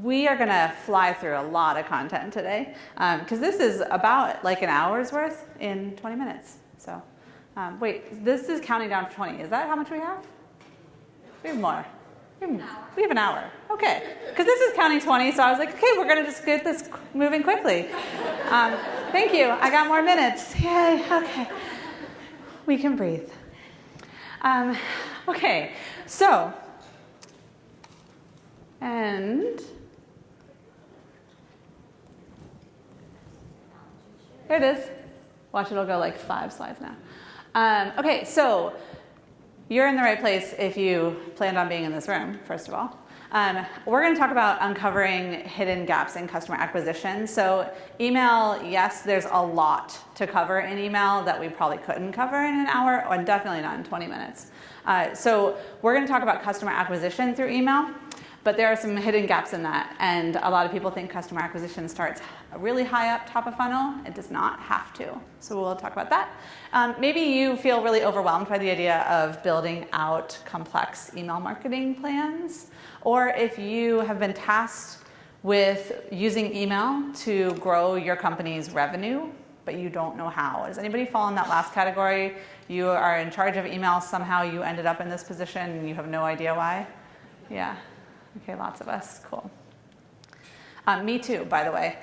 we are going to fly through a lot of content today because this is about like an hour's worth in 20 minutes. So wait, this is counting down to 20. Is that how much we have? We have more. We have an hour. Okay, because this is counting 20, so I was like, okay, we're going to just get this moving quickly. Thank you. I got more minutes. Yay. Okay. We can breathe. Okay, so, and there it is. Watch, it'll go like 5 slides now. Okay, so you're in the right place if you planned on being in this room, first of all. We're going to talk about uncovering hidden gaps in customer acquisition. So email, yes, there's a lot to cover in email that we probably couldn't cover in an hour, or definitely not in 20 minutes. So we're going to talk about customer acquisition through email, but there are some hidden gaps in that. And a lot of people think customer acquisition starts really high up top of funnel. It does not have to. So we'll talk about that. Maybe you feel really overwhelmed by the idea of building out complex email marketing plans. Or if you have been tasked with using email to grow your company's revenue, but you don't know how. Does anybody fall in that last category? You are in charge of email, somehow you ended up in this position and you have no idea why? Yeah. Okay, lots of us. Cool. Me too, by the way.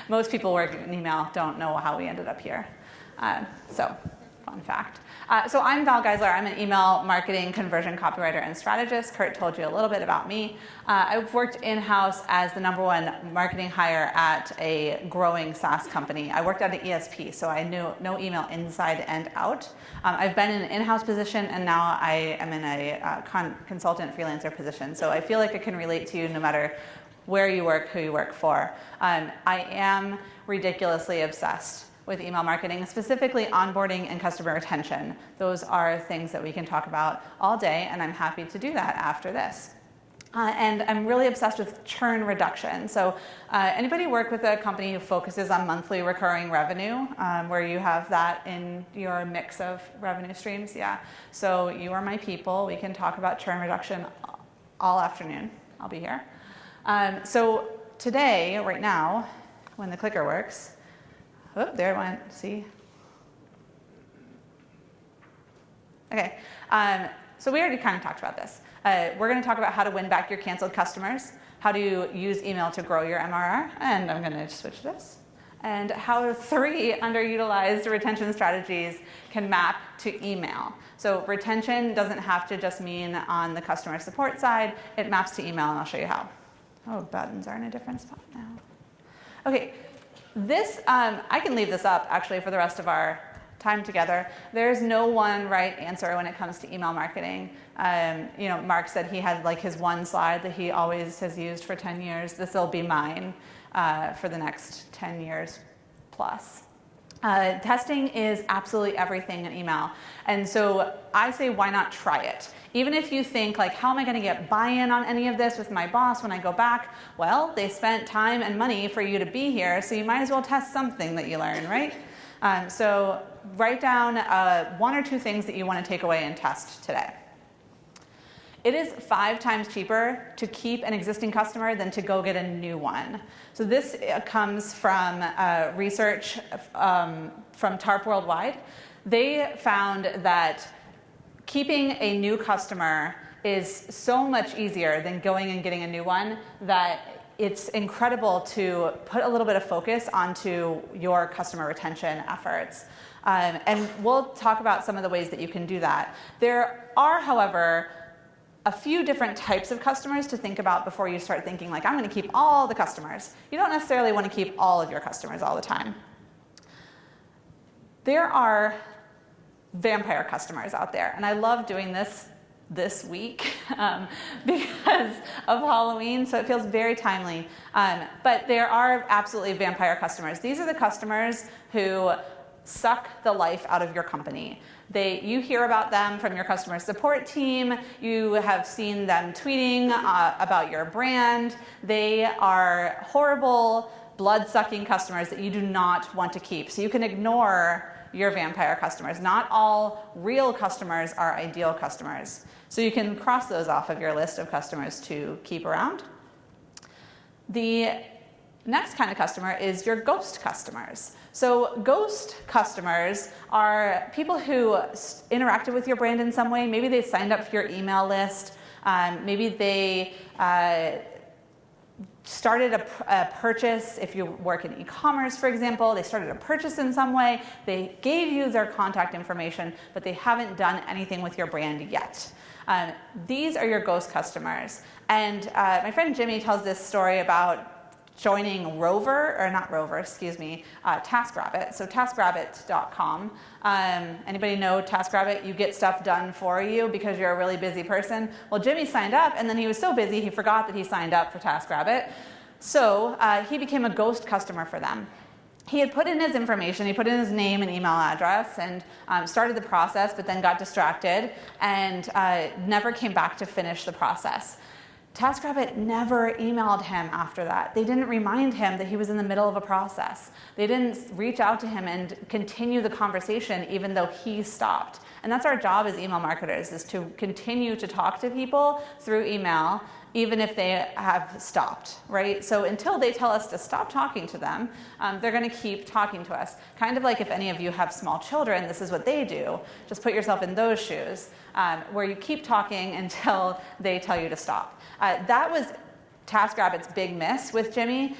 Most people working in email don't know how we ended up here. So, fun fact. So I'm Val Geisler. I'm an email marketing conversion copywriter and strategist. Kurt told you a little bit about me. I've worked in-house as the #1 marketing hire at a growing SaaS company. I worked at an ESP, so I know email inside and out. I've been in an in-house position, and now I am in a consultant freelancer position. So I feel like I can relate to you no matter where you work, who you work for. I am ridiculously obsessed with email marketing, specifically onboarding and customer retention. Those are things that we can talk about all day, and I'm happy to do that after this. And I'm really obsessed with churn reduction. So anybody work with a company who focuses on monthly recurring revenue, where you have that in your mix of revenue streams? Yeah. So you are my people. We can talk about churn reduction all afternoon. I'll be here. So today, right now, when the clicker works, oh, there it went, see? Okay, so we already kind of talked about this. We're going to talk about how to win back your canceled customers, how to use email to grow your MRR, and I'm going to switch this, and how 3 underutilized retention strategies can map to email. So retention doesn't have to just mean on the customer support side, it maps to email, and I'll show you how. Oh, buttons are in a different spot now. Okay. This, I can leave this up actually for the rest of our time together. There's no one right answer when it comes to email marketing. Mark said he had like his one slide that he always has used for 10 years. This will be mine for the next 10 years plus. Testing is absolutely everything in email. And so I say, why not try it? Even if you think, like, how am I going to get buy-in on any of this with my boss when I go back? Well, they spent time and money for you to be here, so you might as well test something that you learn, right? So write down 1 or 2 things that you want to take away and test today. It is 5 times cheaper to keep an existing customer than to go get a new one. So this comes from research from TARP Worldwide. They found that keeping a new customer is so much easier than going and getting a new one that it's incredible to put a little bit of focus onto your customer retention efforts. And we'll talk about some of the ways that you can do that. There are, however, a few different types of customers to think about before you start thinking like, I'm going to keep all the customers. You don't necessarily want to keep all of your customers all the time. There are vampire customers out there, and I love doing this week because of Halloween, so it feels very timely. But there are absolutely vampire customers. These are the customers who suck the life out of your company. You hear about them from your customer support team. You have seen them tweeting about your brand. They are horrible, blood-sucking customers that you do not want to keep. So you can ignore your vampire customers. Not all real customers are ideal customers. So you can cross those off of your list of customers to keep around. The next kind of customer is your ghost customers. So ghost customers are people who interacted with your brand in some way. Maybe they signed up for your email list. Maybe they started a purchase. If you work in e-commerce, for example, they started a purchase in some way. They gave you their contact information, but they haven't done anything with your brand yet. These are your ghost customers. And my friend Jimmy tells this story about joining TaskRabbit. So TaskRabbit.com. Anybody know TaskRabbit? You get stuff done for you because you're a really busy person. Well, Jimmy signed up, and then he was so busy he forgot that he signed up for TaskRabbit. So he became a ghost customer for them. He had put in his information, he put in his name and email address and started the process, but then got distracted and never came back to finish the process. TaskRabbit never emailed him after that. They didn't remind him that he was in the middle of a process. They didn't reach out to him and continue the conversation even though he stopped. And that's our job as email marketers, is to continue to talk to people through email even if they have stopped, right? So until they tell us to stop talking to them, they're gonna keep talking to us. Kind of like if any of you have small children, this is what they do. Just put yourself in those shoes, where you keep talking until they tell you to stop. That was TaskRabbit's big miss with Jimmy.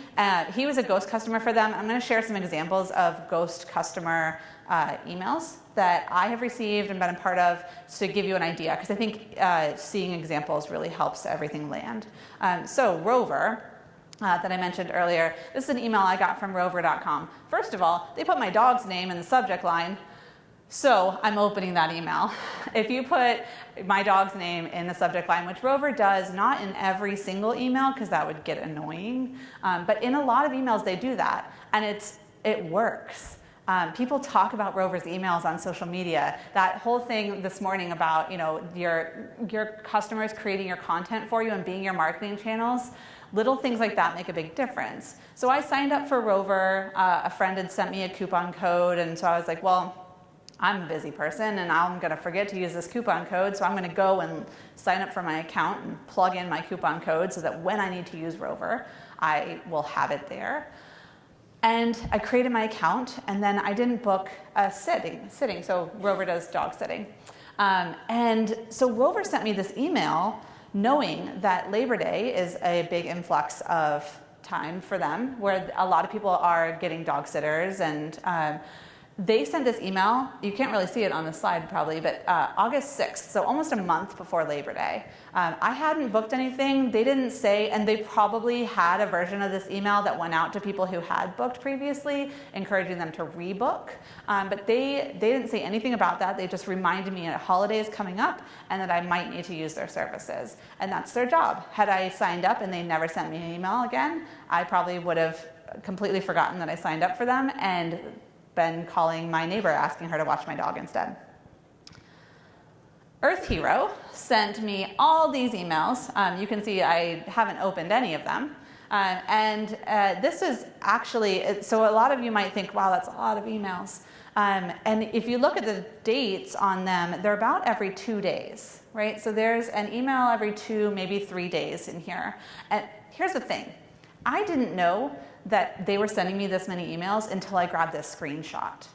He was a ghost customer for them. I'm gonna share some examples of ghost customer emails that I have received and been a part of to give you an idea, because I think seeing examples really helps everything land. So Rover, that I mentioned earlier, this is an email I got from rover.com. First of all, they put my dog's name in the subject line, so I'm opening that email. If you put my dog's name in the subject line, which Rover does, not in every single email because that would get annoying, but in a lot of emails they do that, and it works. People talk about Rover's emails on social media. That whole thing this morning about your customers creating your content for you and being your marketing channels, little things like that make a big difference. So I signed up for Rover. A friend had sent me a coupon code, and so I was like, well, I'm a busy person and I'm going to forget to use this coupon code, so I'm going to go and sign up for my account and plug in my coupon code so that when I need to use Rover, I will have it there. And I created my account, and then I didn't book a sitting. So Rover does dog sitting. And so Rover sent me this email knowing that Labor Day is a big influx of time for them, where a lot of people are getting dog sitters, and they sent this email. You can't really see it on the slide probably, but August 6th, so almost a month before Labor Day. I hadn't booked anything. They didn't say, and they probably had a version of this email that went out to people who had booked previously, encouraging them to rebook. But they didn't say anything about that. They just reminded me that holidays coming up and that I might need to use their services. And that's their job. Had I signed up and they never sent me an email again, I probably would have completely forgotten that I signed up for them and been calling my neighbor asking her to watch my dog instead. Earth Hero sent me all these emails. You can see I haven't opened any of them. This is actually, so a lot of you might think, wow, that's a lot of emails. And if you look at the dates on them, they're about every 2 days, right? So there's an email every 2, maybe 3 days in here. And here's the thing. I didn't know that they were sending me this many emails until I grabbed this screenshot.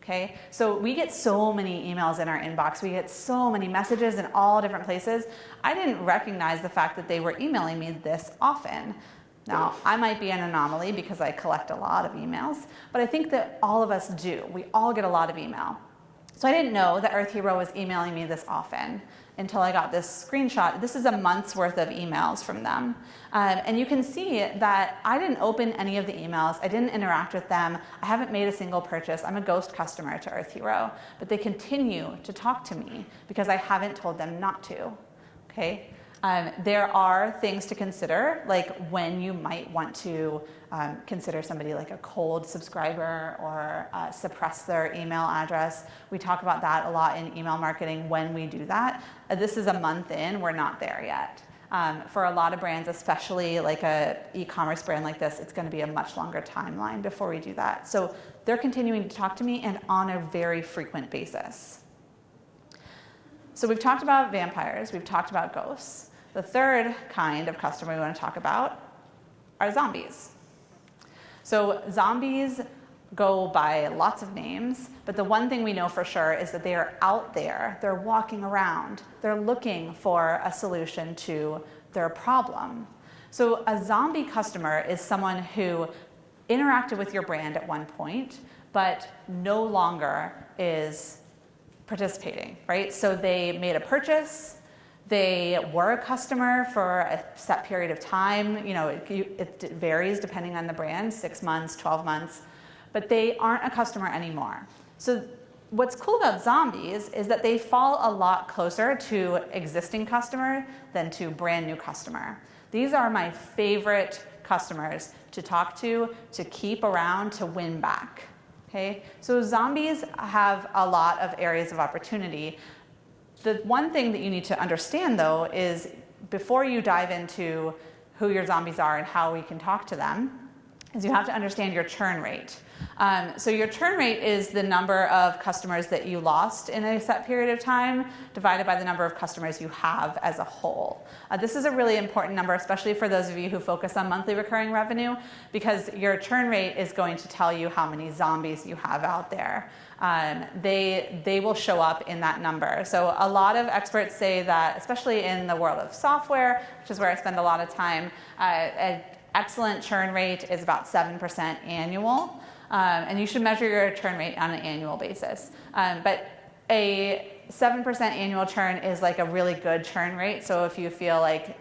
Okay, so we get so many emails in our inbox. We get so many messages in all different places. I didn't recognize the fact that they were emailing me this often. Now, I might be an anomaly because I collect a lot of emails, but I think that all of us do. We all get a lot of email. So I didn't know that Earth Hero was emailing me this often until I got this screenshot. This is a month's worth of emails from them. And you can see that I didn't open any of the emails. I didn't interact with them. I haven't made a single purchase. I'm a ghost customer to Earth Hero, but they continue to talk to me because I haven't told them not to, okay? There are things to consider, like when you might want to consider somebody like a cold subscriber or suppress their email address. We talk about that a lot in email marketing when we do that. This is a month in, we're not there yet. For a lot of brands, especially like a e-commerce brand like this, it's going to be a much longer timeline before we do that. So they're continuing to talk to me and on a very frequent basis. So we've talked about vampires, we've talked about ghosts. The third kind of customer we want to talk about are zombies. So zombies go by lots of names, but the one thing we know for sure is that they are out there. They're walking around. They're looking for a solution to their problem. So a zombie customer is someone who interacted with your brand at one point, but no longer is participating, right? So they made a purchase, they were a customer for a set period of time. You know, it varies depending on the brand, 6 months, 12 months, but they aren't a customer anymore. So what's cool about zombies is that they fall a lot closer to existing customer than to brand new customer. These are my favorite customers to talk to keep around, to win back. Okay? So zombies have a lot of areas of opportunity. The one thing that you need to understand, though, is before you dive into who your zombies are and how we can talk to them, is you have to understand your churn rate. So your churn rate is the number of customers that you lost in a set period of time divided by the number of customers you have as a whole. This is a really important number, especially for those of you who focus on monthly recurring revenue, because your churn rate is going to tell you how many zombies you have out there. They will show up in that number. So a lot of experts say that, especially in the world of software, which is where I spend a lot of time, an excellent churn rate is about 7% annual. And you should measure your churn rate on an annual basis. But a 7% annual churn is like a really good churn rate. So if you feel like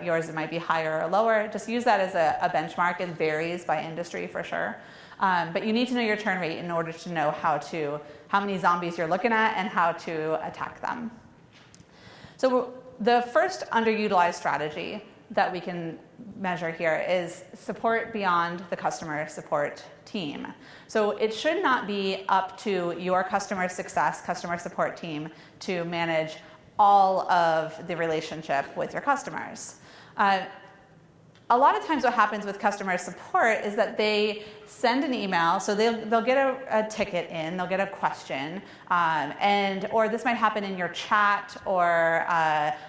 yours might be higher or lower, just use that as a benchmark. It varies by industry for sure. But you need to know your churn rate in order to know how many zombies you're looking at and how to attack them. So the first underutilized strategy that we can measure here is support beyond the customer support team. So it should not be up to your customer success, customer support team to manage all of the relationship with your customers. A lot of times what happens with customer support is that they send an email, so they'll get a ticket in, they'll get a question, or this might happen in your chat or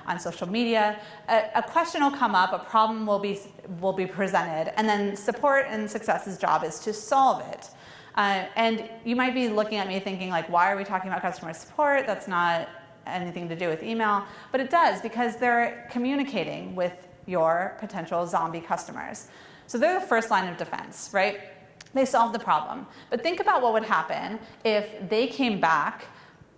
on social media. A question will come up, a problem will be presented, and then support and success's job is to solve it. And you might be looking at me thinking, like, why are we talking about customer support? That's not anything to do with email. But it does, because they're communicating with your potential zombie customers. So they're the first line of defense, right? They solve the problem. But think about what would happen if they came back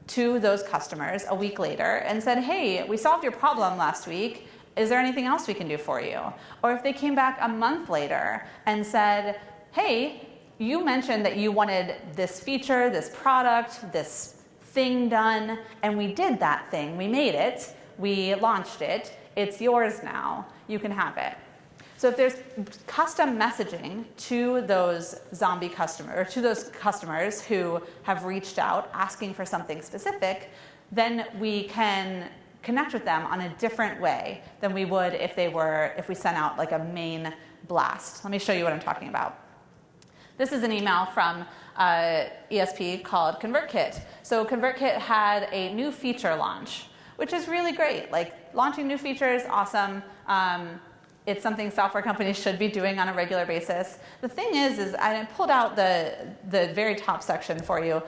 to those customers a week later and said, hey, we solved your problem last week. Is there anything else we can do for you? Or if they came back a month later and said, hey, you mentioned that you wanted this feature, this product, this thing done, and we did that thing. We made it. We launched it. It's yours now. You can have it. So if there's custom messaging to those zombie customers, or to those customers who have reached out asking for something specific, then we can connect with them on a different way than we would if we sent out like a main blast. Let me show you what I'm talking about. This is an email from ESP called ConvertKit. So ConvertKit had a new feature launch, which is really great. Like, launching new features, awesome. It's something software companies should be doing on a regular basis. The thing is I pulled out the very top section for you.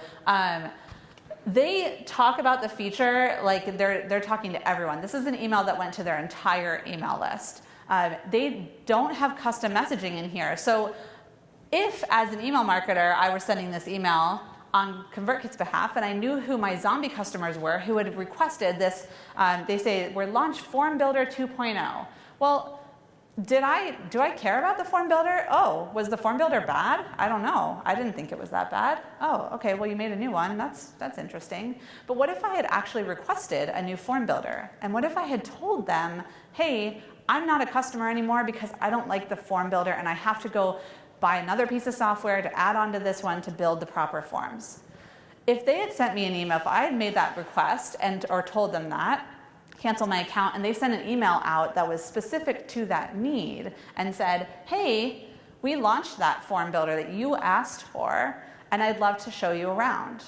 They talk about the feature like they're talking to everyone. This is an email that went to their entire email list. They don't have custom messaging in here. So if, as an email marketer, I were sending this email on ConvertKit's behalf, and I knew who my zombie customers were who had requested this, they say, we're launch Form Builder 2.0. Well, do I care about the Form Builder? Oh, was the Form Builder bad? I don't know. I didn't think it was that bad. Oh, okay, well, you made a new one. That's interesting. But what if I had actually requested a new Form Builder? And what if I had told them, hey, I'm not a customer anymore because I don't like the Form Builder and I have to go buy another piece of software to add on to this one to build the proper forms. If they had sent me an email, if I had made that request or told them that, cancel my account, and they sent an email out that was specific to that need and said, hey, we launched that form builder that you asked for, and I'd love to show you around.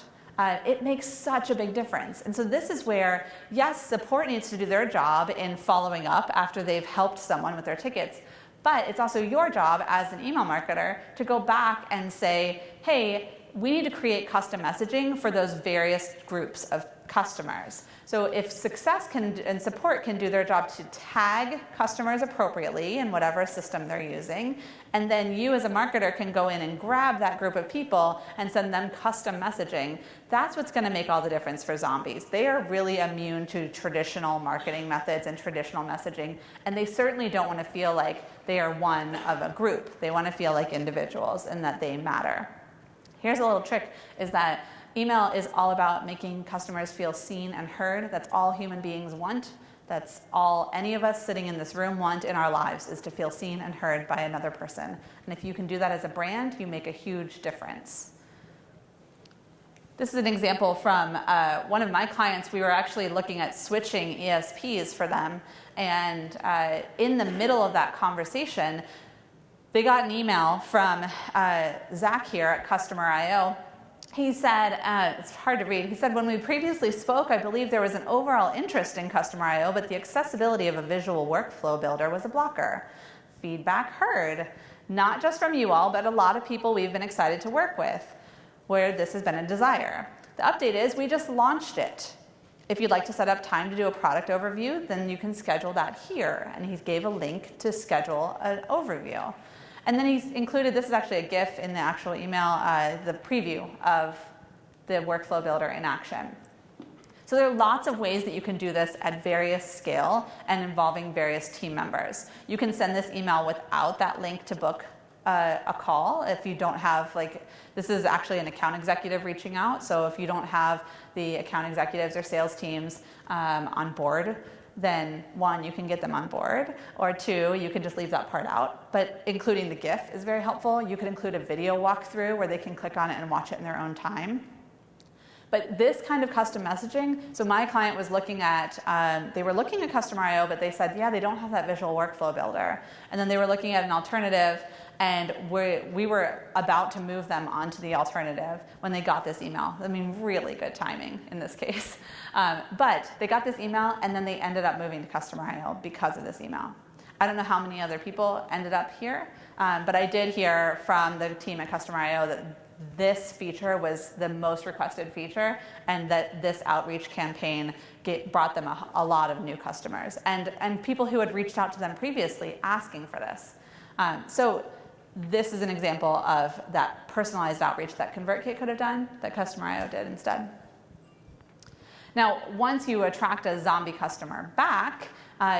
It makes such a big difference. And so this is where, yes, support needs to do their job in following up after they've helped someone with their tickets, But it's also your job as an email marketer to go back and say, hey, we need to create custom messaging for those various groups of customers. So if success and support can do their job to tag customers appropriately in whatever system they're using, and then you as a marketer can go in and grab that group of people and send them custom messaging, that's what's going to make all the difference for zombies. They are really immune to traditional marketing methods and traditional messaging, and they certainly don't want to feel like they are one of a group. They want to feel like individuals and that they matter. Here's a little trick, is that email is all about making customers feel seen and heard. That's all human beings want. That's all any of us sitting in this room want in our lives, is to feel seen and heard by another person. And if you can do that as a brand, you make a huge difference. This is an example from one of my clients. We were actually looking at switching ESPs for them. And in the middle of that conversation, they got an email from Zach here at Customer I/O. He said, it's hard to read, he said, when we previously spoke, I believe there was an overall interest in Customer I/O, but the accessibility of a visual workflow builder was a blocker. Feedback heard, not just from you all, but a lot of people we've been excited to work with, where this has been a desire. The update is we just launched it. If you'd like to set up time to do a product overview, then you can schedule that here. And he gave a link to schedule an overview. And then he's included, this is actually a GIF in the actual email, the preview of the workflow builder in action. So there are lots of ways that you can do this at various scale and involving various team members. You can send this email without that link to book a call if you don't have, like, this is actually an account executive reaching out. So if you don't have the account executives or sales teams on board, then one, you can get them on board, or two, you can just leave that part out. But including the GIF is very helpful. You could include a video walkthrough where they can click on it and watch it in their own time. But this kind of custom messaging, so my client was looking at, they were looking at Customer I/O, but they said, yeah, they don't have that visual workflow builder. And then they were looking at an alternative, and we were about to move them onto the alternative when they got this email. I mean, really good timing in this case. But they got this email, and then they ended up moving to Customer I/O because of this email. I don't know how many other people ended up here, but I did hear from the team at Customer I/O that this feature was the most requested feature, and that this outreach campaign brought them a lot of new customers and people who had reached out to them previously asking for this. So this is an example of that personalized outreach that ConvertKit could have done, that Customer I/O did instead. Now, once you attract a zombie customer back,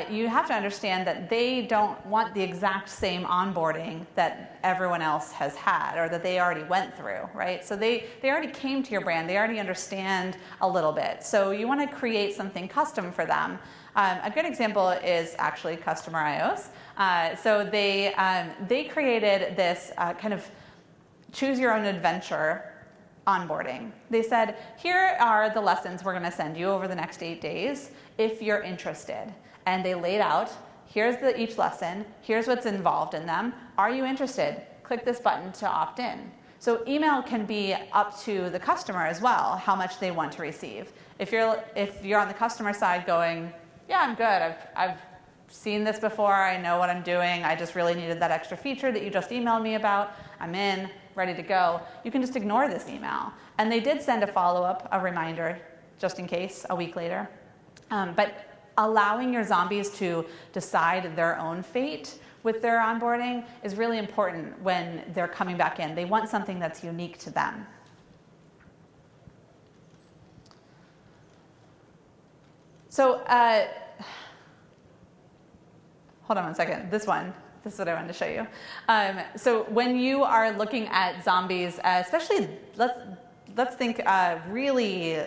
you have to understand that they don't want the exact same onboarding that everyone else has had or that they already went through, right? So they already came to your brand. They already understand a little bit. So you want to create something custom for them. A good example is actually Customer I/O's. So they created this kind of choose your own adventure onboarding. They said, here are the lessons we're going to send you over the next 8 days if you're interested. And they laid out, here's each lesson, here's what's involved in them. Are you interested? Click this button to opt in. So email can be up to the customer as well, how much they want to receive. If you're on the customer side going, yeah, I'm good, I've seen this before, I know what I'm doing, I just really needed that extra feature that you just emailed me about, I'm in, ready to go, you can just ignore this email. And they did send a follow-up, a reminder, just in case, a week later. But allowing your zombies to decide their own fate with their onboarding is really important when they're coming back in. They want something that's unique to them. So hold on one second. This is what I wanted to show you. So when you are looking at zombies, especially let's think really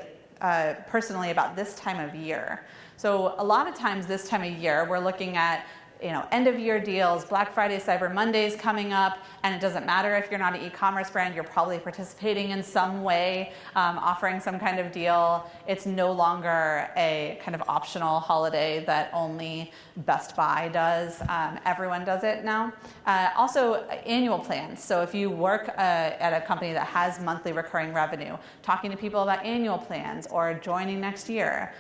personally about this time of year. So a lot of times this time of year, we're looking at end of year deals, Black Friday, Cyber Mondays coming up, and it doesn't matter if you're not an e-commerce brand, you're probably participating in some way, offering some kind of deal. It's no longer a kind of optional holiday that only Best Buy does. Everyone does it now. Also, annual plans. So if you work at a company that has monthly recurring revenue, talking to people about annual plans or joining next year.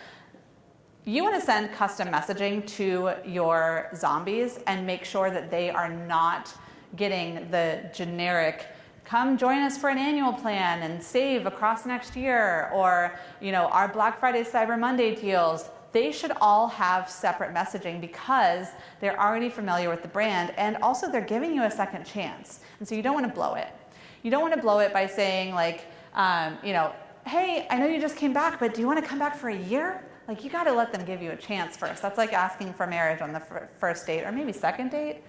you want to send custom messaging to your zombies and make sure that they are not getting the generic, come join us for an annual plan and save across next year, or our Black Friday, Cyber Monday deals. They should all have separate messaging because they're already familiar with the brand, and also they're giving you a second chance. And so you don't want to blow it. You don't want to blow it by saying hey, I know you just came back, but do you want to come back for a year? You got to let them give you a chance first. That's like asking for marriage on the first date, or maybe second date.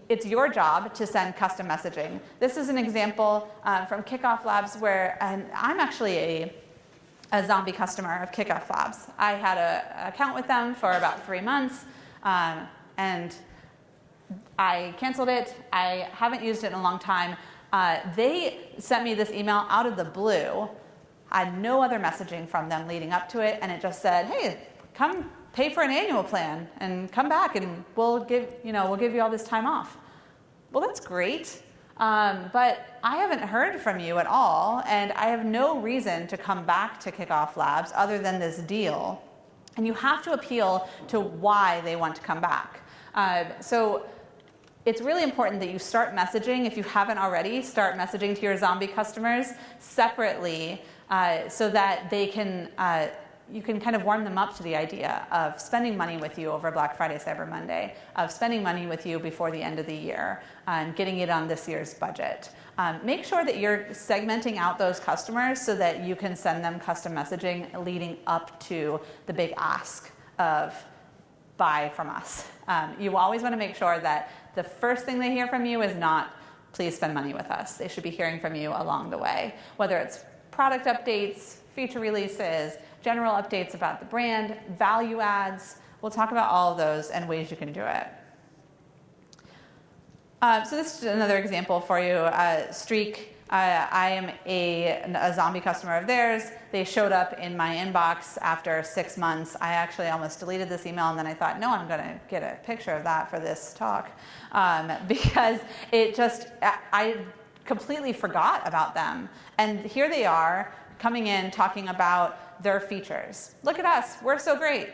It's your job to send custom messaging. This is an example from Kickoff Labs where, and I'm actually a zombie customer of Kickoff Labs. I had an account with them for about 3 months, and I canceled it. I haven't used it in a long time. They sent me this email out of the blue. I had no other messaging from them leading up to it, and it just said, hey, come pay for an annual plan and come back and we'll give you all this time off. Well, that's great, but I haven't heard from you at all, and I have no reason to come back to Kickoff Labs other than this deal. And you have to appeal to why they want to come back. So it's really important that you start messaging, if you haven't already, start messaging to your zombie customers separately so that they can you can kind of warm them up to the idea of spending money with you over Black Friday, Cyber Monday, of spending money with you before the end of the year, and getting it on this year's budget. Make sure that you're segmenting out those customers so that you can send them custom messaging leading up to the big ask of buy from us. You always want to make sure that the first thing they hear from you is not, please spend money with us. They should be hearing from you along the way, whether it's product updates, feature releases, general updates about the brand, value adds. We'll talk about all of those and ways you can do it. So this is another example for you. Streak, I am a zombie customer of theirs. They showed up in my inbox after 6 months. I actually almost deleted this email, and then I thought, no, I'm going to get a picture of that for this talk, because I completely forgot about them. And here they are coming in talking about their features. Look at us, we're so great.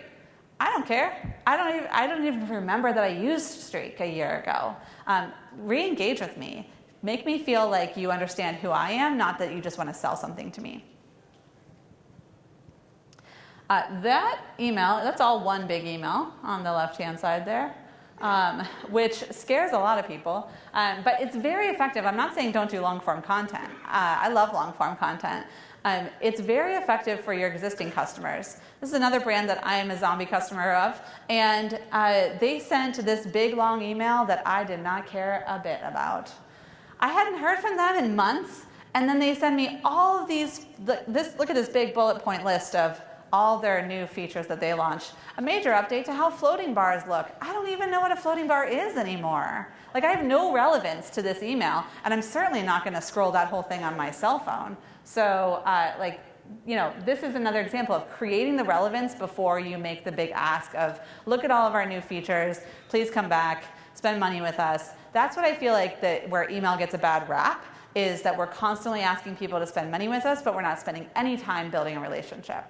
I don't care. I don't even remember that I used Streak a year ago. Re-engage with me. Make me feel like you understand who I am, not that you just want to sell something to me. That email, that's all one big email on the left-hand side there, which scares a lot of people, but it's very effective. I'm not saying don't do long-form content. I love long-form content. It's very effective for your existing customers. This is another brand that I am a zombie customer of, and they sent this big long email that I did not care a bit about. I hadn't heard from them in months, and then they send me all of these, look at this big bullet point list of all their new features that they launched. A major update to how floating bars look. I don't even know what a floating bar is anymore. I have no relevance to this email, and I'm certainly not going to scroll that whole thing on my cell phone. So, this is another example of creating the relevance before you make the big ask of, look at all of our new features, please come back, spend money with us. That's what I feel like where email gets a bad rap, is that we're constantly asking people to spend money with us, but we're not spending any time building a relationship.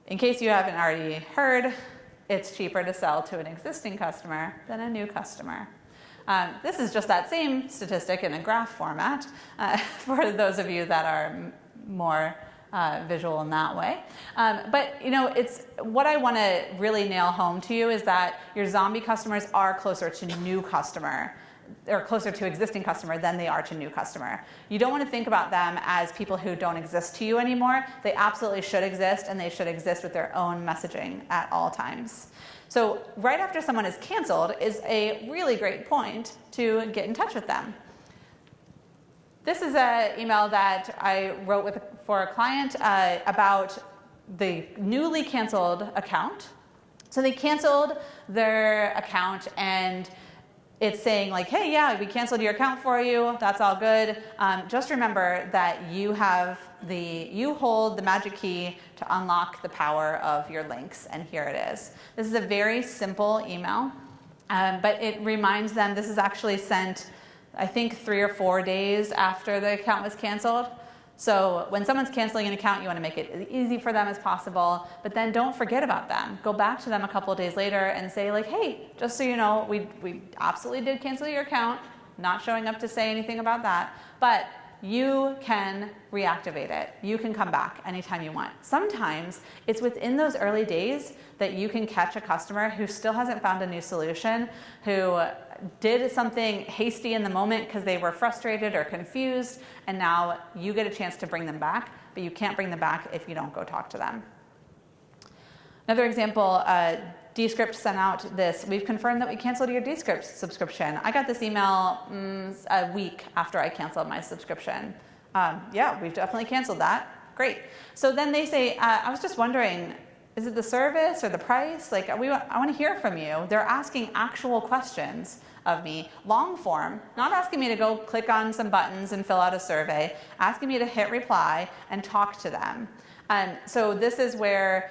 In case you haven't already heard, it's cheaper to sell to an existing customer than a new customer. This is just that same statistic in a graph format for those of you that are more visual in that way. But it's what I want to really nail home to you is that your zombie customers are closer to new customer, or closer to existing customer than they are to new customer. You don't want to think about them as people who don't exist to you anymore. They absolutely should exist, and they should exist with their own messaging at all times. So right after someone is canceled is a really great point to get in touch with them. This is an email that I wrote for a client about the newly canceled account. So they canceled their account, and it's saying hey, yeah, we canceled your account for you. That's all good. Just remember that you hold the magic key to unlock the power of your links, and here it is. This is a very simple email, but it reminds them this is actually sent I think 3 or 4 days after the account was canceled. So when someone's canceling an account, you want to make it as easy for them as possible, but then don't forget about them. Go back to them a couple of days later and say like, hey, just so you know, we absolutely did cancel your account, not showing up to say anything about that, but you can reactivate it. You can come back anytime you want. Sometimes it's within those early days that you can catch a customer who still hasn't found a new solution, who did something hasty in the moment because they were frustrated or confused, and now you get a chance to bring them back, but you can't bring them back if you don't go talk to them. Another example, Descript sent out this, we've confirmed that we canceled your Descript subscription. I got this email a week after I canceled my subscription. Yeah, we've definitely canceled that. Great. So then they say, I was just wondering, is it the service or the price? Like, I want to hear from you. They're asking actual questions of me, long form, not asking me to go click on some buttons and fill out a survey, asking me to hit reply and talk to them. So this is where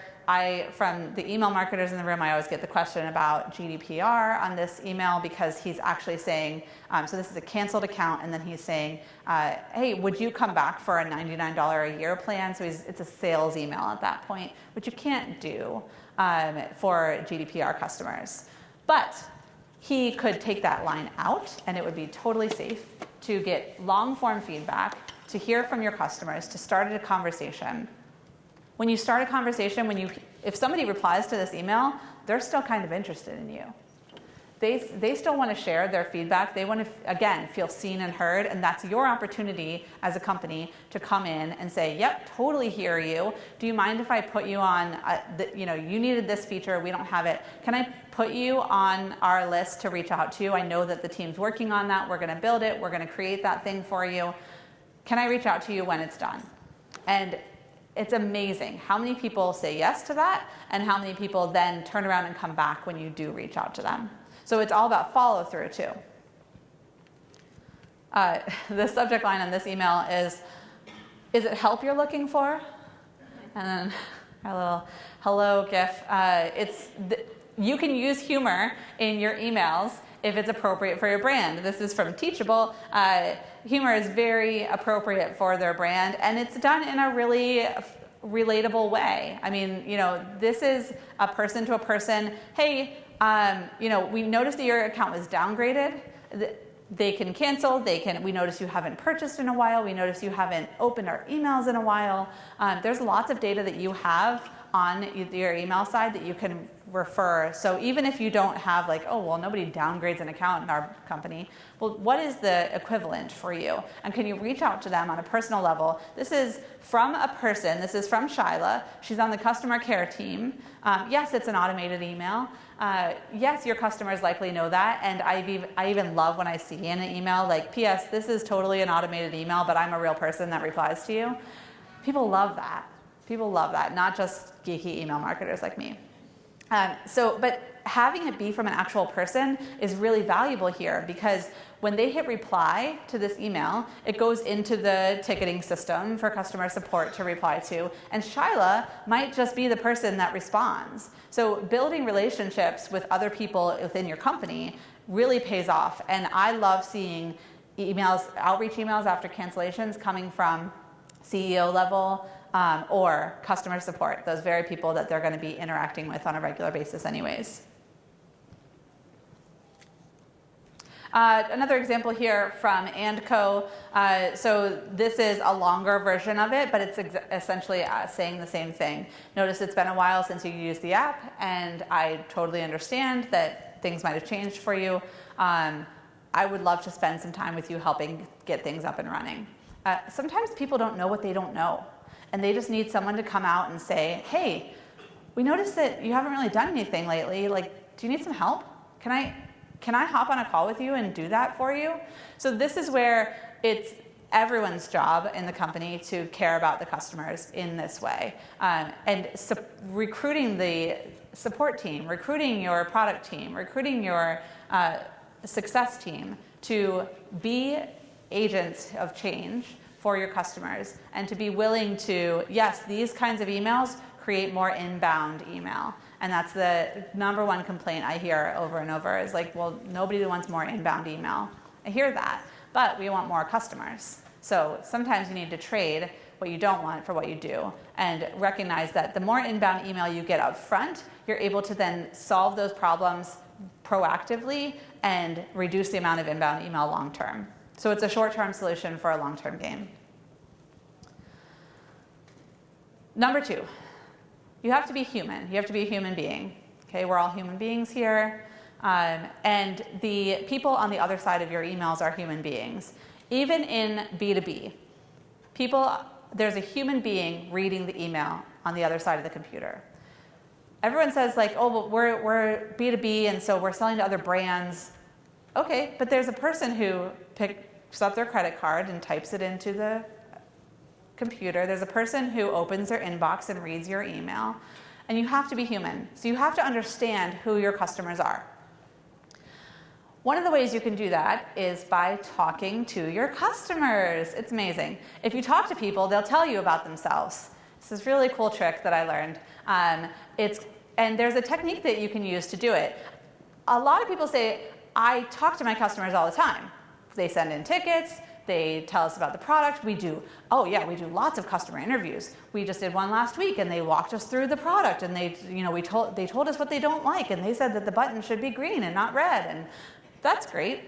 from the email marketers in the room, I always get the question about GDPR on this email, because he's actually saying, so this is a canceled account, and then he's saying, hey, would you come back for a $99 a year plan? So it's a sales email at that point, which you can't do for GDPR customers. But he could take that line out, and it would be totally safe to get long form feedback, to hear from your customers, to start a conversation. When you start a conversation, if somebody replies to this email, they're still kind of interested in you. They still want to share their feedback. They want to, again, feel seen and heard, and that's your opportunity as a company to come in and say, yep, totally hear you. Do you mind if I put you on, you needed this feature, we don't have it. Can I put you on our list to reach out to? I know that the team's working on that. We're going to build it. We're going to create that thing for you. Can I reach out to you when it's done? And it's amazing how many people say yes to that, and how many people then turn around and come back when you do reach out to them. So it's all about follow through too. The subject line on this email is it help you're looking for? And then our little hello GIF. You can use humor in your emails if it's appropriate for your brand. This is from Teachable. Humor is very appropriate for their brand, and it's done in a really relatable way. I mean, this is a person to a person. Hey, we noticed that your account was downgraded. They can cancel. We notice you haven't purchased in a while. We notice you haven't opened our emails in a while. There's lots of data that you have on your email side that you can refer. So even if you don't have nobody downgrades an account in our company, well, what is the equivalent for you? And can you reach out to them on a personal level? This is from a person. This is from Shyla. She's on the customer care team. Yes, it's an automated email. Yes, your customers likely know that. And I even love when I see in an email like, P.S., this is totally an automated email, but I'm a real person that replies to you. People love that. People love that, not just geeky email marketers like me. But having it be from an actual person is really valuable here, because when they hit reply to this email, it goes into the ticketing system for customer support to reply to, and Shyla might just be the person that responds. So building relationships with other people within your company really pays off, and I love seeing outreach emails after cancellations coming from CEO level, or customer support, those very people that they're going to be interacting with on a regular basis anyways. Another example here from &Co. So this is a longer version of it, but it's essentially saying the same thing. Notice it's been a while since you used the app, and I totally understand that things might have changed for you. I would love to spend some time with you helping get things up and running. Sometimes people don't know what they don't know, and they just need someone to come out and say, hey, we noticed that you haven't really done anything lately. Do you need some help? Can I hop on a call with you and do that for you? So this is where it's everyone's job in the company to care about the customers in this way. Recruiting the support team, recruiting your product team, recruiting your success team to be agents of change for your customers, and to be willing to, yes, these kinds of emails create more inbound email. And that's the number one complaint I hear over and over is well, nobody wants more inbound email. I hear that. but we want more customers. So sometimes you need to trade what you don't want for what you do, and recognize that the more inbound email you get up front, you're able to then solve those problems proactively and reduce the amount of inbound email long term. So it's a short-term solution for a long-term gain. Number 2, you have to be human. You have to be a human being. Okay, we're all human beings here. And the people on the other side of your emails are human beings. Even in B2B, there's a human being reading the email on the other side of the computer. Everyone says like, oh, well, we're B2B and so we're selling to other brands. Okay, but there's a person who picks up their credit card and types it into the computer. There's a person who opens their inbox and reads your email. And you have to be human. So you have to understand who your customers are. One of the ways you can do that is by talking to your customers. It's amazing. If you talk to people, they'll tell you about themselves. This is a really cool trick that I learned. And there's a technique that you can use to do it. A lot of people say, I talk to my customers all the time. They send in tickets. They tell us about the product. We do lots of customer interviews. We just did one last week, and they walked us through the product, and they told us what they don't like, and they said that the button should be green and not red, and that's great.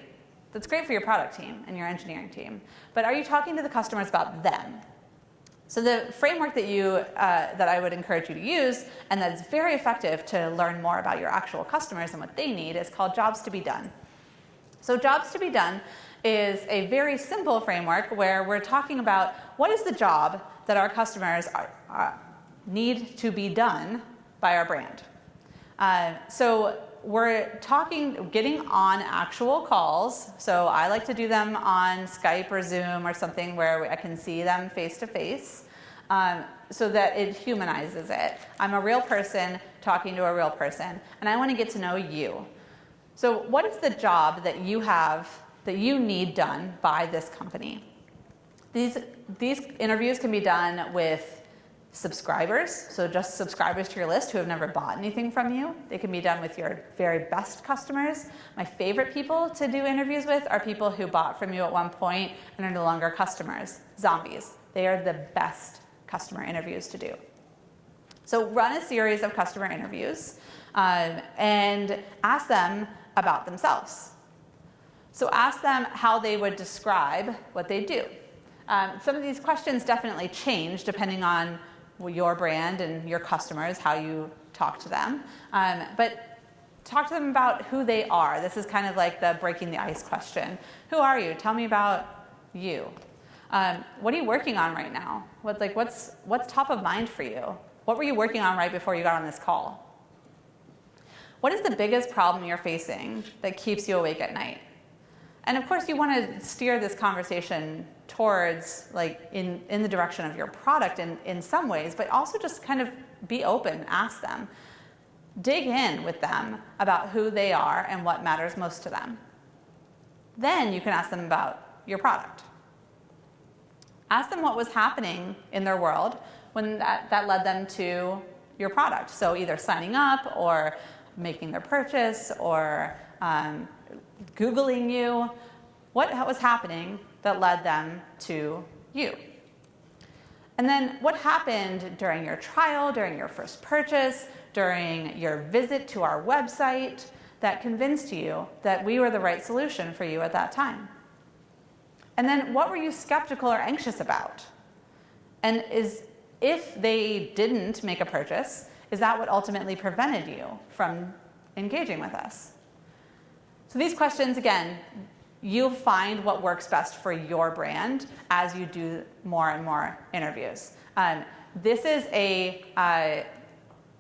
That's great for your product team and your engineering team. But are you talking to the customers about them? So the framework that I would encourage you to use, and that is very effective to learn more about your actual customers and what they need, is called Jobs to be Done. So Jobs to be Done is a very simple framework where we're talking about what is the job that our customers need to be done by our brand. So we're getting on actual calls. So I like to do them on Skype or Zoom or something where I can see them face to face, so that it humanizes it. I'm a real person talking to a real person, and I want to get to know you. So what is the job that you have that you need done by this company? These interviews can be done with subscribers, so just subscribers to your list who have never bought anything from you. They can be done with your very best customers. My favorite people to do interviews with are people who bought from you at one point and are no longer customers. Zombies. They are the best customer interviews to do. So run a series of customer interviews and ask them about themselves. So ask them how they would describe what they do. Some of these questions definitely change depending on your brand and your customers, how you talk to them. But talk to them about who they are. This is kind of like the breaking the ice question. Who are you? Tell me about you. What are you working on right now? What's top of mind for you? What were you working on right before you got on this call? What is the biggest problem you're facing that keeps you awake at night? And of course, you want to steer this conversation towards in the direction of your product in some ways, but also just kind of be open, ask them. Dig in with them about who they are and what matters most to them. Then you can ask them about your product. Ask them what was happening in their world when that led them to your product. So either signing up or making their purchase or Googling you. What was happening that led them to you? And then what happened during your trial, during your first purchase, during your visit to our website that convinced you that we were the right solution for you at that time? And then what were you skeptical or anxious about? And if they didn't make a purchase, is that what ultimately prevented you from engaging with us? So these questions, again, you'll find what works best for your brand as you do more and more interviews. This is a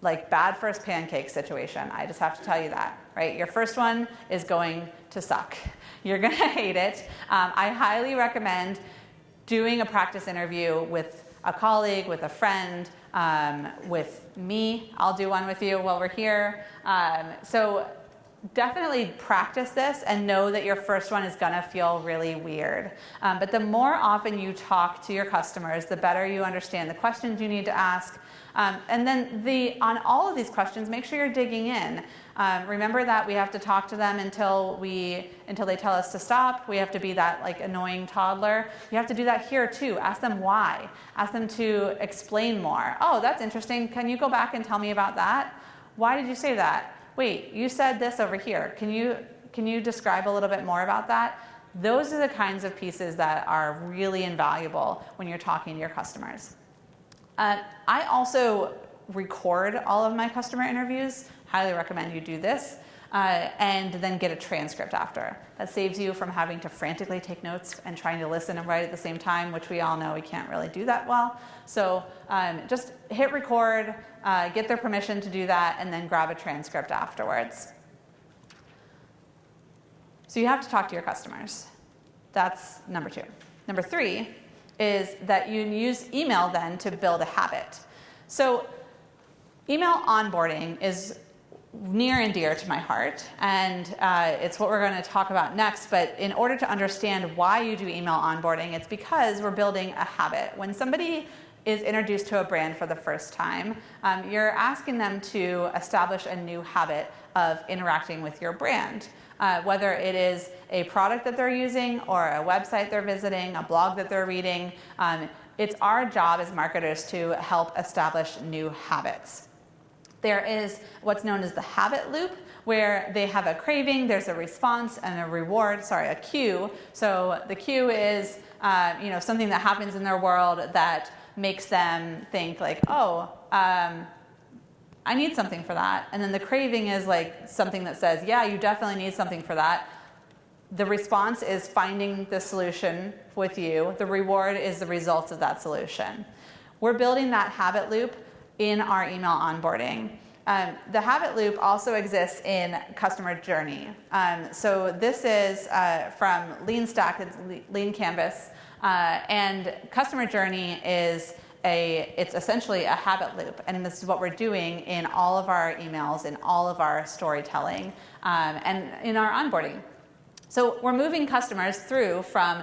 bad first pancake situation. I just have to tell you that, right? Your first one is going to suck. You're going to hate it. I highly recommend doing a practice interview with a colleague, with a friend, with me. I'll do one with you while we're here. So definitely practice this and know that your first one is going to feel really weird. But the more often you talk to your customers, the better you understand the questions you need to ask, And then on all of these questions, make sure you're digging in. Remember that we have to talk to them until they tell us to stop. We have to be that like annoying toddler. You have to do that here too. Ask them why. Ask them to explain more. Oh, that's interesting. Can you go back and tell me about that? Why did you say that? Wait, you said this over here. Can you describe a little bit more about that? Those are the kinds of pieces that are really invaluable when you're talking to your customers. I also record all of my customer interviews. Highly recommend you do this. And then get a transcript after. That saves you from having to frantically take notes and trying to listen and write at the same time, which we all know we can't really do that well. So just hit record, get their permission to do that, and then grab a transcript afterwards. So you have to talk to your customers. That's number 2. Number 3 is that you use email then to build a habit. So email onboarding is near and dear to my heart, and it's what we're going to talk about next. But in order to understand why you do email onboarding, it's because we're building a habit. When somebody is introduced to a brand for the first time, you're asking them to establish a new habit of interacting with your brand. Whether it is a product that they're using or a website they're visiting, a blog that they're reading, it's our job as marketers to help establish new habits. There is what's known as the habit loop, where they have a craving, there's a response, and a reward, a cue. So the cue is something that happens in their world that makes them think like, oh, I need something for that. And then the craving is like something that says, yeah, you definitely need something for that. The response is finding the solution with you. The reward is the results of that solution. We're building that habit loop in our email onboarding. The habit loop also exists in customer journey. So this is from Lean Stack, it's Lean Canvas. And customer journey is it's essentially a habit loop, and this is what we're doing in all of our emails, in all of our storytelling, and in our onboarding. So we're moving customers through from,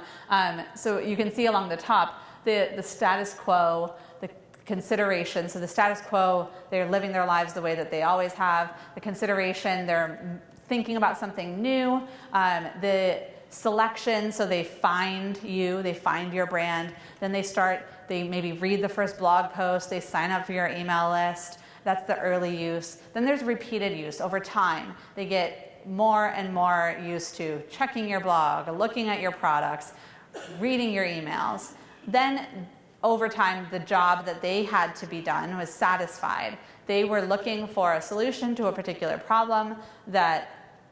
so you can see along the top, the status quo, the consideration. So the status quo, they're living their lives the way that they always have. The consideration, they're thinking about something new. The selection, so they find you, they find your brand. Then they maybe read the first blog post, they sign up for your email list. That's the early use. Then there's repeated use over time. They get more and more used to checking your blog, looking at your products, reading your emails. Then over time, the job that they had to be done was satisfied. They were looking for a solution to a particular problem that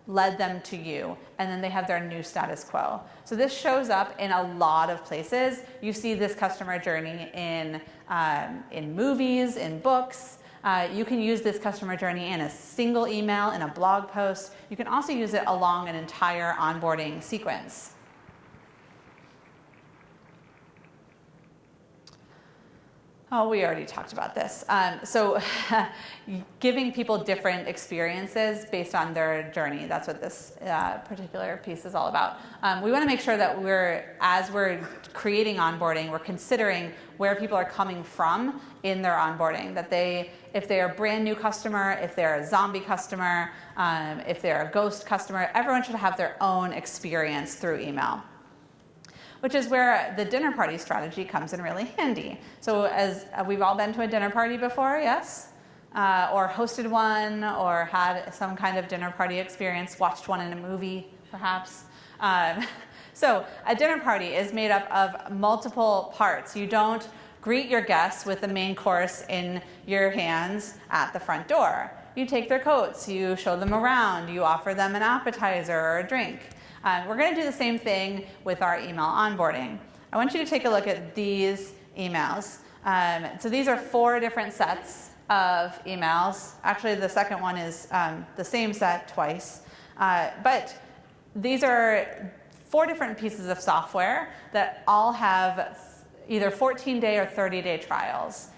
led them to you, and then they have their new status quo. So this shows up in a lot of places. You see this customer journey in movies, in books. You can use this customer journey in a single email, in a blog post. You can also use it along an entire onboarding sequence. Oh, we already talked about this. So giving people different experiences based on their journey, that's what this particular piece is all about. We want to make sure that as we're creating onboarding, we're considering where people are coming from in their onboarding, that if they're a brand new customer, if they're a zombie customer, if they're a ghost customer, everyone should have their own experience through email, which is where the dinner party strategy comes in really handy. So as we've all been to a dinner party before, yes? Or hosted one, or had some kind of dinner party experience, watched one in a movie, perhaps. So a dinner party is made up of multiple parts. You don't greet your guests with the main course in your hands at the front door. You take their coats, you show them around, you offer them an appetizer or a drink. We're going to do the same thing with our email onboarding. I want you to take a look at these emails. So these are 4 different sets of emails. Actually, the second one is the same set twice. But these are 4 different pieces of software that all have either 14-day or 30-day trials.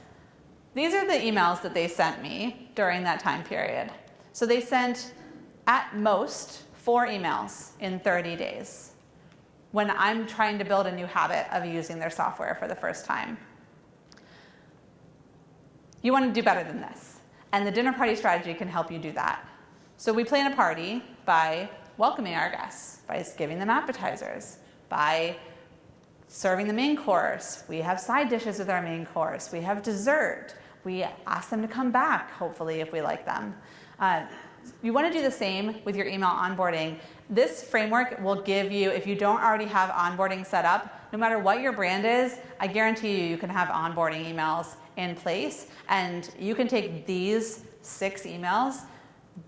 These are the emails that they sent me during that time period. So they sent, at most, 4 emails in 30 days when I'm trying to build a new habit of using their software for the first time. you want to do better than this. And the dinner party strategy can help you do that. So we plan a party by welcoming our guests, by giving them appetizers, by serving the main course. We have side dishes with our main course. We have dessert. We ask them to come back, hopefully, if we like them. You want to do the same with your email onboarding. This framework will give you, if you don't already have onboarding set up, no matter what your brand is, I guarantee you can have onboarding emails in place. And you can take these 6 emails,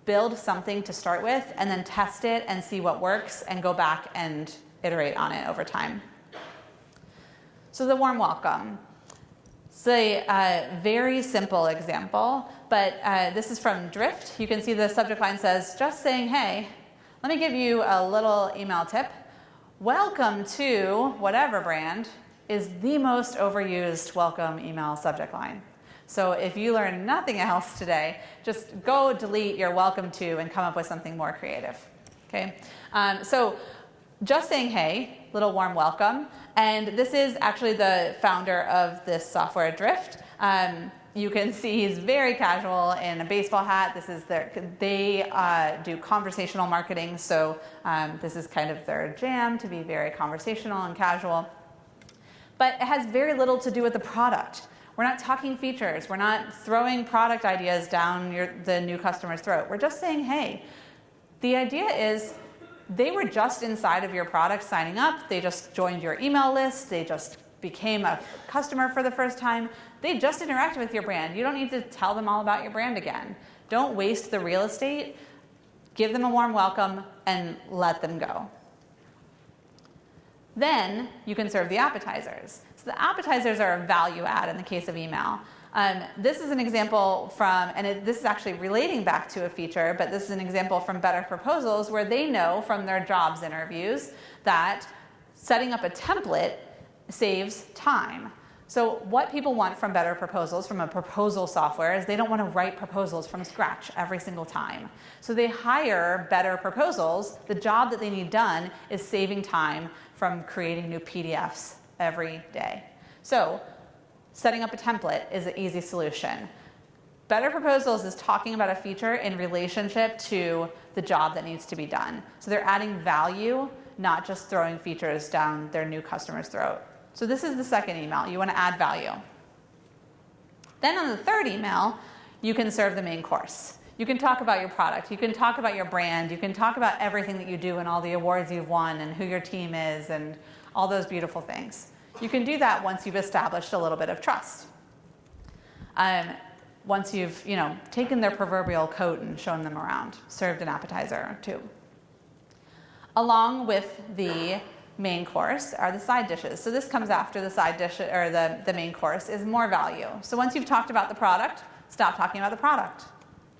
build something to start with, and then test it and see what works and go back and iterate on it over time. So the warm welcome. It's a very simple example, but this is from Drift. You can see the subject line says, just saying, hey, let me give you a little email tip. Welcome to whatever brand is the most overused welcome email subject line. So if you learn nothing else today, just go delete your welcome to and come up with something more creative. Okay? So just saying, hey, little warm welcome. And this is actually the founder of this software, Drift. You can see he's very casual in a baseball hat. This is they do conversational marketing, so this is kind of their jam, to be very conversational and casual. But it has very little to do with the product. We're not talking features. We're not throwing product ideas down the new customer's throat. We're just saying, hey, the idea is they were just inside of your product signing up. They just joined your email list. They just became a customer for the first time. They just interacted with your brand. You don't need to tell them all about your brand again. Don't waste the real estate. Give them a warm welcome and let them go. Then you can serve the appetizers. So the appetizers are a value add in the case of email. This is an example from, and this is actually relating back to a feature, but this is an example from Better Proposals where they know from their jobs interviews that setting up a template saves time. So what people want from Better Proposals, from a proposal software, is they don't want to write proposals from scratch every single time. So they hire Better Proposals. The job that they need done is saving time from creating new PDFs every day. So setting up a template is an easy solution. Better Proposals is talking about a feature in relationship to the job that needs to be done. So they're adding value, not just throwing features down their new customer's throat. So this is the second email. You want to add value. Then on the third email, you can serve the main course. You can talk about your product. You can talk about your brand. You can talk about everything that you do and all the awards you've won and who your team is and all those beautiful things. You can do that once you've established a little bit of trust. Once you've taken their proverbial coat and shown them around, served an appetizer or two. Along with the main course are the side dishes. So this comes after the side dish, or the main course is more value. So once you've talked about the product, stop talking about the product.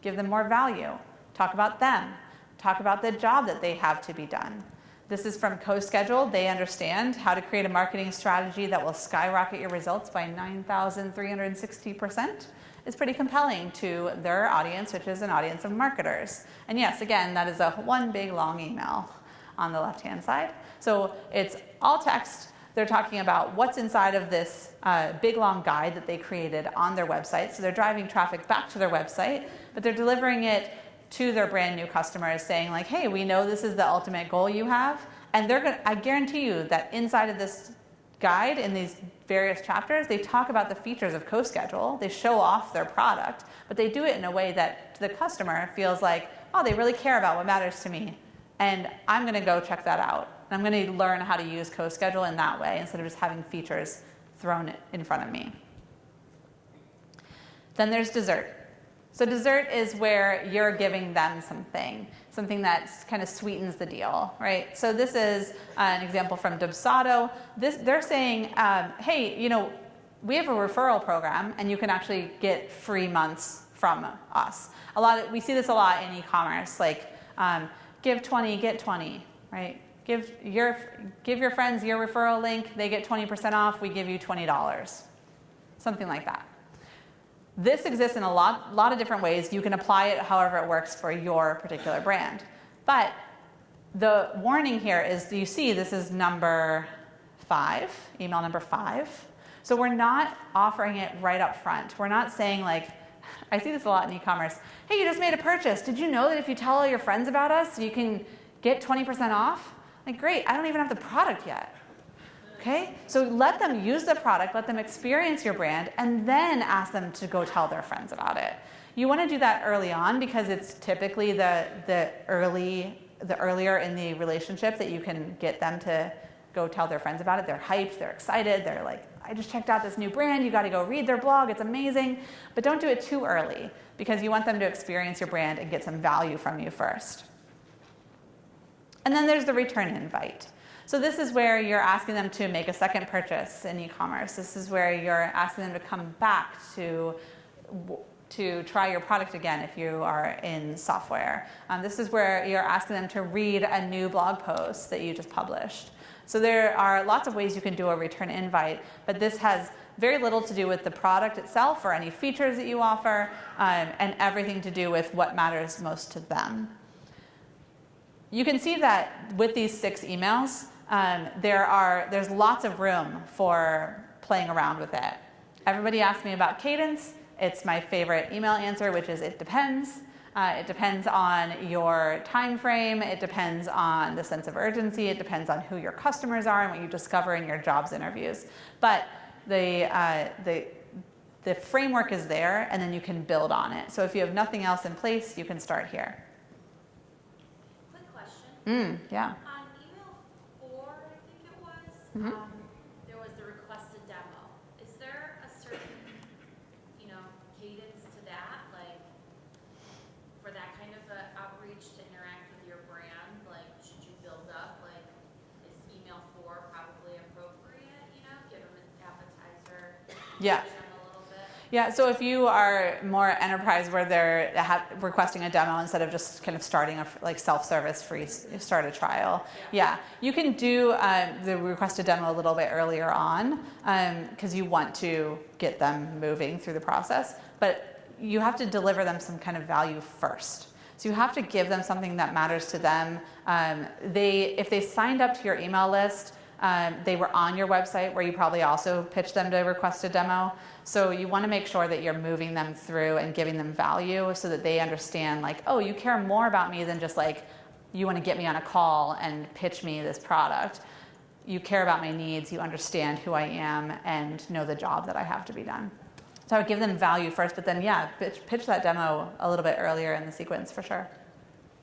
Give them more value. Talk about them. Talk about the job that they have to be done. This is from CoSchedule. They understand how to create a marketing strategy that will skyrocket your results by 9,360%. It's pretty compelling to their audience, which is an audience of marketers. And yes, again, that is one big long email on the left-hand side. So it's all text. They're talking about what's inside of this big long guide that they created on their website. So they're driving traffic back to their website, but they're delivering it to their brand new customers saying like, hey, we know this is the ultimate goal you have. And I guarantee you that inside of this guide, in these various chapters, they talk about the features of CoSchedule. They show off their product, but they do it in a way that the customer feels like, oh, they really care about what matters to me. And I'm going to go check that out. I'm going to learn how to use CoSchedule in that way instead of just having features thrown in front of me. Then there's dessert. So dessert is where you're giving them something that kind of sweetens the deal, right? So this is an example from Dubsado. They're saying, hey, we have a referral program, and you can actually get free months from us. We see this a lot in e-commerce, like give 20, get 20, right? Give your friends your referral link, they get 20% off, we give you $20. Something like that. This exists in a lot of different ways. You can apply it however it works for your particular brand. But the warning here is, you see this is number 5, email number 5. So we're not offering it right up front. We're not saying like, I see this a lot in e-commerce. Hey, you just made a purchase. Did you know that if you tell all your friends about us, you can get 20% off? Like, great, I don't even have the product yet. Okay? So let them use the product, let them experience your brand, and then ask them to go tell their friends about it. You want to do that early on because it's typically the earlier in the relationship that you can get them to go tell their friends about it. They're hyped, they're excited, they're like, I just checked out this new brand, you got to go read their blog, it's amazing. But don't do it too early because you want them to experience your brand and get some value from you first. And then there's the return invite. So this is where you're asking them to make a second purchase in e-commerce. This is where you're asking them to come back to try your product again if you are in software. This is where you're asking them to read a new blog post that you just published. So there are lots of ways you can do a return invite, but this has very little to do with the product itself or any features that you offer, and everything to do with what matters most to them. You can see that with these 6 emails, there's lots of room for playing around with it. Everybody asks me about cadence. It's my favorite email answer, which is it depends. It depends on your time frame. It depends on the sense of urgency. It depends on who your customers are and what you discover in your jobs interviews. But the framework is there, and then you can build on it. So if you have nothing else in place, you can start here. Quick question. Yeah. On email 4, I think it was, Mm-hmm. there was the requested demo. Is there a certain, cadence to that? Like, for that kind of outreach to interact with your brand, like, should you build up, like, is email 4 probably appropriate, give them an appetizer? Yeah. Push them a little bit? Yeah, so if you are more enterprise where they're requesting a demo instead of just kind of starting a self-service free start a trial, yeah, you can do the requested demo a little bit earlier on because you want to get them moving through the process, but you have to deliver them some kind of value first. So you have to give them something that matters to them. If they signed up to your email list, they were on your website where you probably also pitched them to request a demo. So you want to make sure that you're moving them through and giving them value so that they understand like, oh, you care more about me than just like, you want to get me on a call and pitch me this product. You care about my needs, you understand who I am and know the job that I have to be done. So I would give them value first, but then yeah, pitch that demo a little bit earlier in the sequence for sure.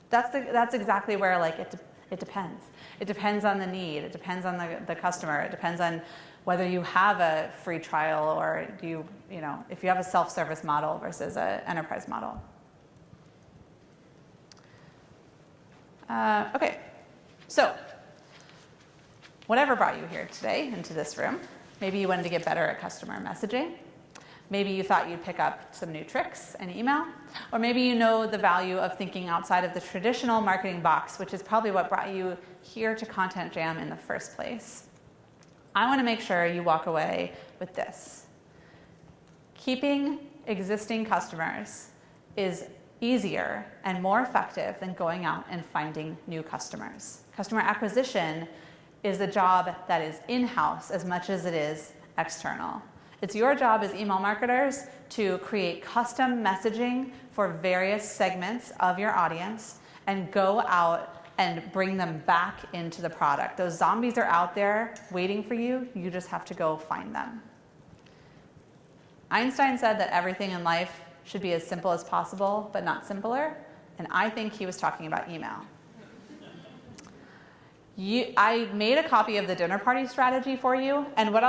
That's exactly where like it depends. It depends on the need. It depends on the customer. It depends on whether you have a free trial or if you have a self-service model versus an enterprise model. Okay, so whatever brought you here today into this room, maybe you wanted to get better at customer messaging. Maybe you thought you'd pick up some new tricks in email, or maybe you know the value of thinking outside of the traditional marketing box, which is probably what brought you here to Content Jam in the first place. I want to make sure you walk away with this. Keeping existing customers is easier and more effective than going out and finding new customers. Customer acquisition is a job that is in-house as much as it is external. It's your job as email marketers to create custom messaging for various segments of your audience and go out and bring them back into the product. Those zombies are out there waiting for you. You just have to go find them. Einstein said that everything in life should be as simple as possible, but not simpler. And I think he was talking about email. I made a copy of the dinner party strategy for you, and what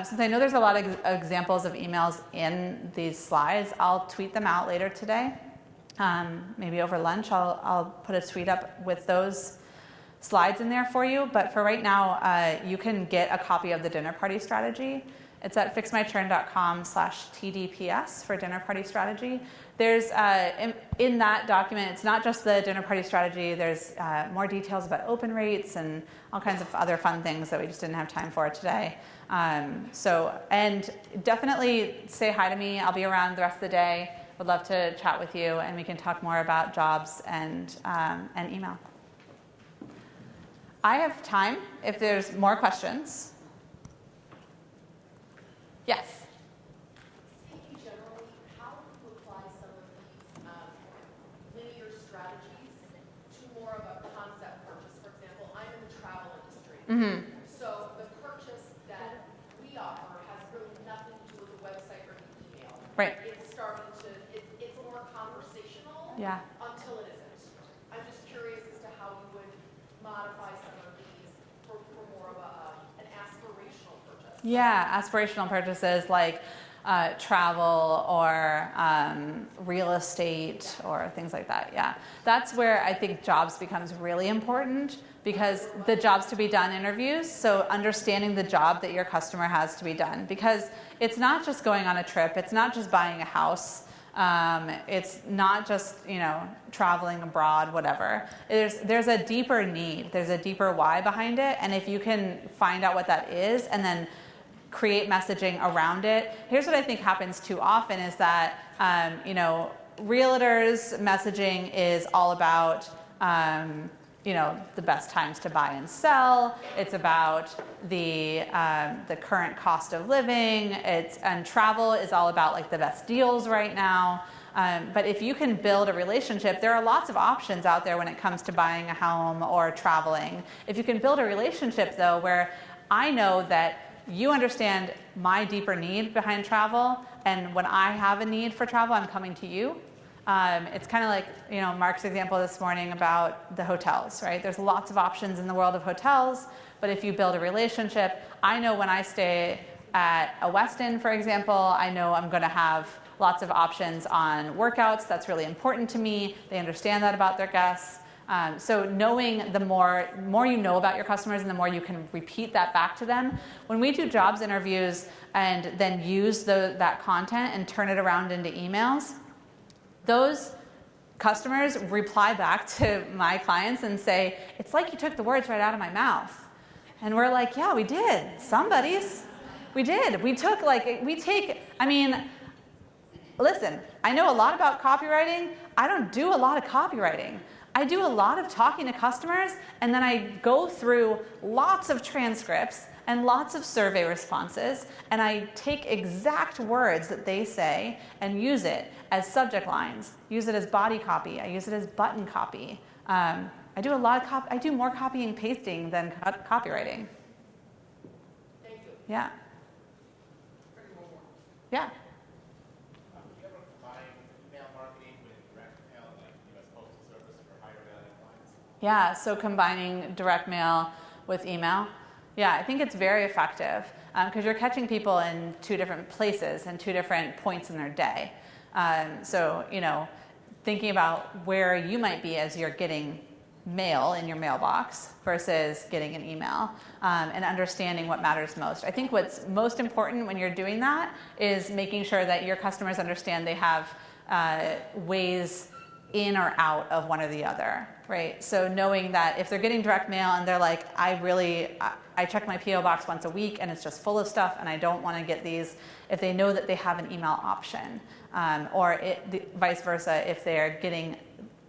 since I know there's a lot of examples of emails in these slides, I'll tweet them out later today. Maybe over lunch, I'll put a tweet up with those slides in there for you. But for right now, you can get a copy of the dinner party strategy. It's at fixmychurn.com/TDPS for dinner party strategy. There's, in that document, it's not just the dinner party strategy. There's more details about open rates and all kinds of other fun things that we just didn't have time for today. And definitely say hi to me. I'll be around the rest of the day. Would love to chat with you, and we can talk more about jobs and email. I have time if there's more questions. Yes. Speaking generally, how do you apply some of these linear strategies to more of a concept purchase? For example, I'm in the travel industry. Mm-hmm. So the purchase that we offer has really nothing to do with the website or the email. Right. It's starting to, it's more conversational Yeah. until it isn't. I'm just curious as to how you would modify some of these for more of an aspirational purchase. Yeah, aspirational purchases like travel or real estate or things like that. Yeah, that's where I think jobs becomes really important, because the jobs to be done interviews. So understanding the job that your customer has to be done, because it's not just going on a trip. It's not just buying a house. It's not just, traveling abroad, whatever. There's a deeper need. There's a deeper why behind it. And if you can find out what that is and then create messaging around it. Here's what I think happens too often is that, realtors messaging is all about, the best times to buy and sell. It's about the current cost of living. And travel is all about like the best deals right now. But if you can build a relationship, there are lots of options out there when it comes to buying a home or traveling. If you can build a relationship though, where I know that you understand my deeper need behind travel, and when I have a need for travel, I'm coming to you. It's kind of like, Mark's example this morning about the hotels, right? There's lots of options in the world of hotels, but if you build a relationship, I know when I stay at a Westin, for example, I know I'm going to have lots of options on workouts. That's really important to me. They understand that about their guests. So knowing the more you know about your customers and the more you can repeat that back to them. When we do jobs interviews and then use that content and turn it around into emails, those customers reply back to my clients and say, it's like you took the words right out of my mouth. And we're like, yeah, we did. Somebody's. We did. Listen, I know a lot about copywriting. I don't do a lot of copywriting. I do a lot of talking to customers, and then I go through lots of transcripts and lots of survey responses, and I take exact words that they say and use it as subject lines, use it as body copy, I use it as button copy. I do I do more copying and pasting than copywriting. Thank you. Yeah. Yeah. Yeah, so combining direct mail with email. Yeah, I think it's very effective because you're catching people in two different places and two different points in their day. So, thinking about where you might be as you're getting mail in your mailbox versus getting an email, and understanding what matters most. I think what's most important when you're doing that is making sure that your customers understand they have ways in or out of one or the other, right? So knowing that if they're getting direct mail and they're like, I check my PO box once a week and it's just full of stuff and I don't want to get these, if they know that they have an email option, or vice versa, if they're getting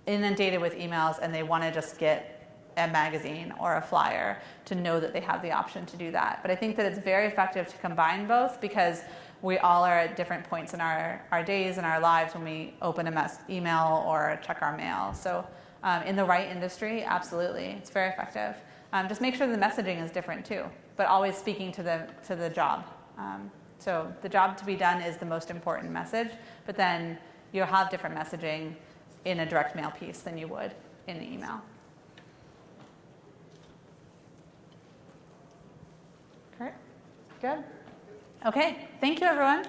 inundated with emails and they want to just get a magazine or a flyer, to know that they have the option to do that. But I think that it's very effective to combine both, because we all are at different points in our days and our lives when we open a email or check our mail. So in the right industry, absolutely, it's very effective. Just make sure the messaging is different too, but always speaking to the job. So the job to be done is the most important message, but then you'll have different messaging in a direct mail piece than you would in an email. Okay, good. Okay, thank you everyone.